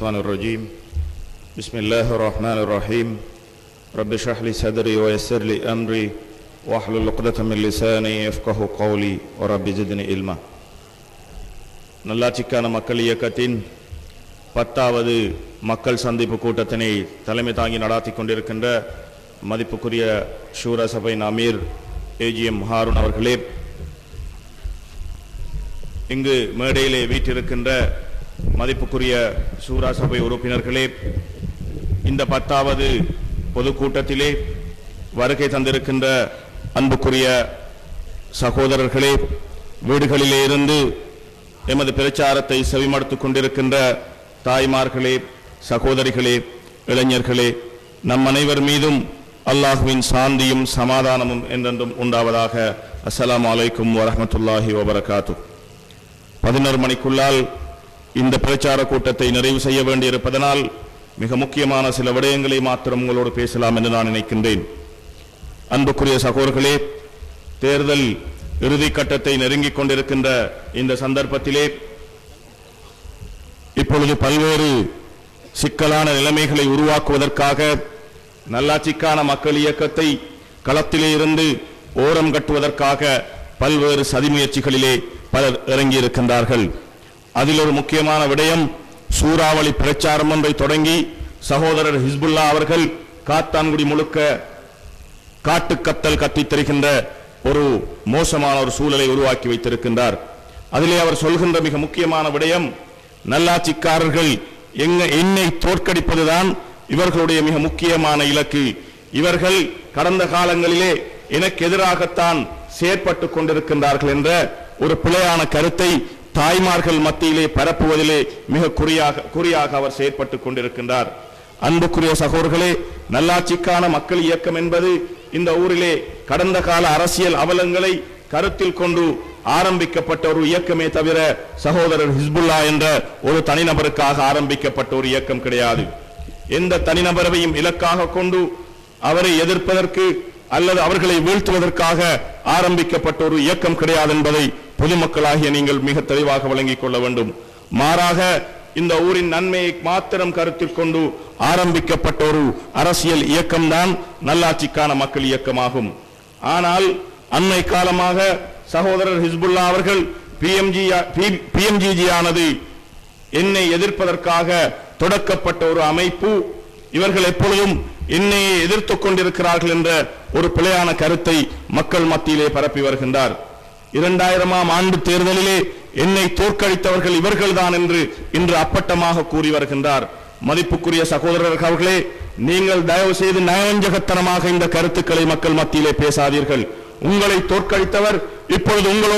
الشيطان الرجيم بسم الله الرحمن الرحيم رب اشرح لي صدري ويسر لي أمري واحلل عقدة من لساني يفقهوا قولي ورب زدني علما. நல்லாட்சிக்கான மக்கள் இயக்கத்தின் 10வது மக்கள் சந்திப்பு கூட்டத்தினை தலைமை தாங்கி நடாத்தி கொண்டிருக்கின்ற மதிப்புக்குரிய ஷூரா சபையின் அமீர் ஏஜிஎம் ஹாரூன் அவர்களே, இங்கு மேடையிலே வீற்றிருக்கின்ற மதிப்புக்குரிய ஷூரா சபை உறுப்பினர்களே, இந்த 10வது பொதுக்கூட்டத்திலே வருகை தந்திருக்கின்ற அன்புக்குரிய சகோதரர்களே, வீடுகளிலே இருந்து எமது பிரச்சாரத்தை செவிமடுத்துக் கொண்டிருக்கின்ற தாய்மார்களே, சகோதரிகளே, இளைஞர்களே, நம் அனைவர் மீதும் அல்லாஹுவின் சாந்தியும் சமாதானமும் என்றென்றும் உண்டாவதாக. அஸ்ஸலாமு அலைக்கும் வரஹ்மத்துல்லாஹி வபரகாத்து. 11 மணிக்குள்ளால் இந்த பிரச்சார கூட்டத்தை நிறைவு செய்ய வேண்டியிருப்பதனால் மிக முக்கியமான சில விடயங்களை மாத்திரம் உங்களோடு பேசலாம் என்று நான் நினைக்கின்றேன். அன்புக்குரிய சகோதரர்களே, தேர்தல் இறுதி கட்டத்தை நெருங்கிக் கொண்டிருக்கின்ற இந்த சந்தர்ப்பத்திலே இப்பொழுது பல்வேறு சிக்கலான நிலைமைகளை உருவாக்குவதற்காக நல்லாட்சிக்கான மக்கள் இயக்கத்தை களத்திலே இருந்து ஓரம் கட்டுவதற்காக பல்வேறு சதி முயற்சிகளிலே பலர் இறங்கியிருக்கின்றார்கள். அதில் ஒரு முக்கியமான விடயம், சூறாவளி பிரச்சாரம் ஒன்றை தொடங்கி சகோதரர் ஹிஸ்புல்லா அவர்கள் காத்தான்குடி முழுக்க காட்டுக்கத்தல் கத்தித் தருகின்ற ஒரு மோசமான ஒரு சூழலை உருவாக்கி வைத்திருக்கின்றார். அதிலே அவர் சொல்கின்ற மிக முக்கியமான விடயம், நல்லாட்சிக்காரர்கள் என்னை தோற்கடிப்பதுதான் இவர்களுடைய மிக முக்கியமான இலக்கு. இவர்கள் கடந்த காலங்களிலே எனக்கு எதிராகத்தான் செயற்பட்டு கொண்டிருக்கின்றார்கள் என்ற ஒரு பிழையான கருத்தை தாய்மார்கள் மத்தியிலே பரப்புவதிலே மிக குறியாக அவர் செயற்பட்டு கொண்டிருக்கின்றார். அன்புக்குரிய சகோதரர்களே, நல்லாட்சிக்கான மக்கள் இயக்கம் என்பது இந்த ஊரிலே கடந்த கால அரசியல் அவலங்களை கருத்தில் கொண்டு ஆரம்பிக்கப்பட்ட ஒரு இயக்கமே தவிர சகோதரர் ஹிஸ்புல்லா என்ற ஒரு தனிநபருக்காக ஆரம்பிக்கப்பட்ட ஒரு இயக்கம் கிடையாது. எந்த தனிநபரையும் இலக்காக கொண்டு அவரை எதிர்ப்பதற்கு அல்லது அவர்களை வீழ்த்துவதற்காக ஆரம்பிக்கப்பட்ட ஒரு இயக்கம் கிடையாது என்பதை பொதுமக்களாகிய நீங்கள் மிக தெளிவாக விளங்கிக் கொள்ள வேண்டும். மாறாக இந்த ஊரின் நன்மையை மாத்திரம் கருத்தில் கொண்டு ஆரம்பிக்கப்பட்ட ஒரு அரசியல் இயக்கம்தான் நல்லாட்சிக்கான மக்கள் இயக்கமாகும். ஆனால் அண்மை காலமாக சகோதரர் ஹிஸ்புல்லா அவர்கள் பிஎம்ஜிஜி ஆனது என்னை எதிர்ப்பதற்காக தொடக்கப்பட்ட ஒரு அமைப்பு, இவர்கள் எப்பொழுதும் என்னையை எதிர்த்துக் கொண்டிருக்கிறார்கள் என்ற ஒரு பிழையான கருத்தை மக்கள் மத்தியிலே பரப்பி வருகின்றார். 2000ஆம் ஆண்டு தேர்தலிலே என்னை தோற்கடித்தவர்கள் இவர்கள்தான் என்று இன்று அப்பட்டமாக கூறி வருகின்றார். மதிப்புக்குரிய சகோதரர்களே, நீங்கள் தயவு செய்து நயவஞ்சகத்தனமாக இந்த கருத்துக்களை மக்கள் மத்தியிலே பேசாதீர்கள். உங்களை தோற்கடித்தவர் இப்பொழுது உங்களோடு